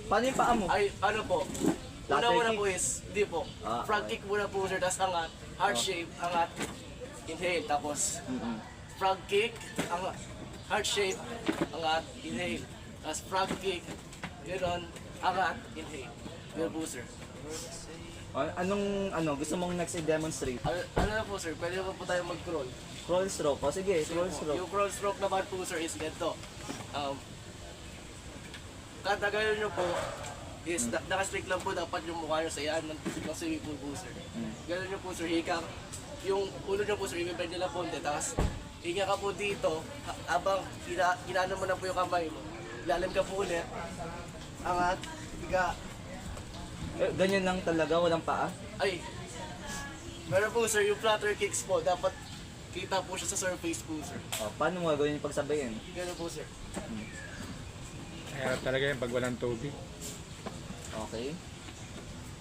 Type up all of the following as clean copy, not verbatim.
Paano yung paa mo? Ay, ano po? Lateral Una-una kick? po is, hindi po. Front kick muna po sir, tapos angat, heart shape, angat, inhale, tapos front kick, angat, heart shape, angat, inhale, tapos front kick, gano'n, angat, inhale. Yun po sir. Anong gusto mong next i-demonstrate? Ano na po sir, pwede po tayo mag-crawl. Crawl stroke. O sige, crawl stroke. Yung crawl stroke naman po sir is ganito. Kada gano'n nyo po, is naka-strict lang po dapat yung mukha nyo sa iyan ng swimming pool po sir. Gano'n nyo po sir, hika. Yung ulo nyo po sir, i-bend nila po, tapos hinga ka po dito, habang ginano mo na po yung kamay mo. Ilalim ka po ulit, angat, higa. Ganyan lang talaga, walang paa? Ay, meron po sir, yung flutter kicks po, dapat kita po siya sa surface po sir. Paano mo gawin yung pagsabayin? Gano'n po sir. Hirap talaga yung pag walang tubig. Okay.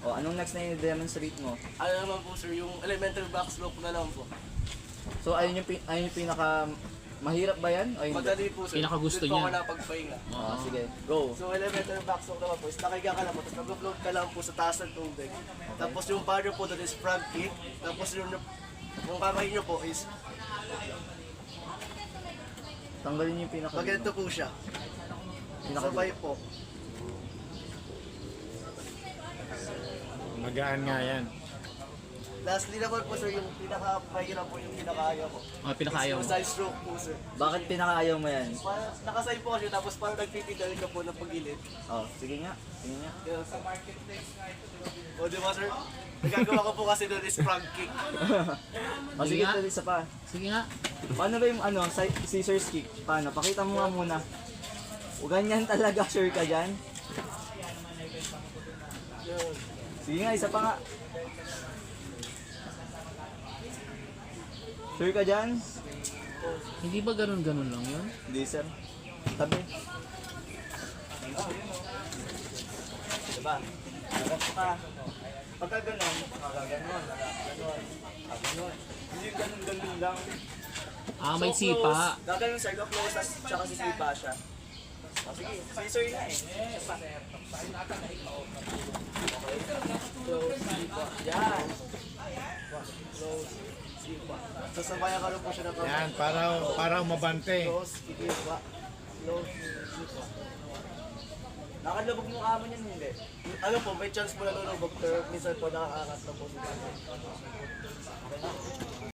Anong next na i-demonstrate mo? Ano naman po sir, yung elementary back stroke na lang po. So ayun yung pinaka mahirap ba yan? O hindi? Madali po sir. Pinakagusto Doon po ako niya. napagpahinga. Sige, go. So elementary back stroke naman po is nakahiga ka lang po, tapos nag-float ka lang po sa taas ng tubig. Tapos yung partner po doon is front kick, tapos yung kamay nyo po is Tanggalin yung pinaka... pag ganito po siya. Sabay po. Magaan nga yan. Lastly naman po sir, yung pinaka-mahirap po yung pinaka-ayaw ko. Pinakaayaw mo. Is yung side stroke po sir. Bakit pinakaayaw mo yan? Nakasay po kasi tapos parang nagpipidalin ka po ng pagilid. Sige nga. Sige nga. Yes, sir. O di ba sir? Nagagawa ko po kasi doon is front kick. Sige, nga. isa pa. Sige nga. Paano ba yung scissors kick? Paano? Pakita mo nga muna. O ganyan talaga, sure ka dyan? Yun. Sige nga, isa pa nga. Sure ka dyan? Hindi ba ganun-ganun lang yun? Hindi, sir. Tabi. Diba? Nagas pa. Pagka ganun, ganon, ganon. Hindi ganun lang. May So, sipa. close. Gaganon sir, go-close, tsaka sisipa siya. Sige, scissor nga eh. Close, sipa. Yan. Close, sipa. Sasabayan ka lang po siya ng kamay. Yan, para umabante. Close, sipa. Close, sipa. Nakalubog mo kamo niyan, hindi. Ano po, may chance po na lulubog pero minsan po nakakaangat na po.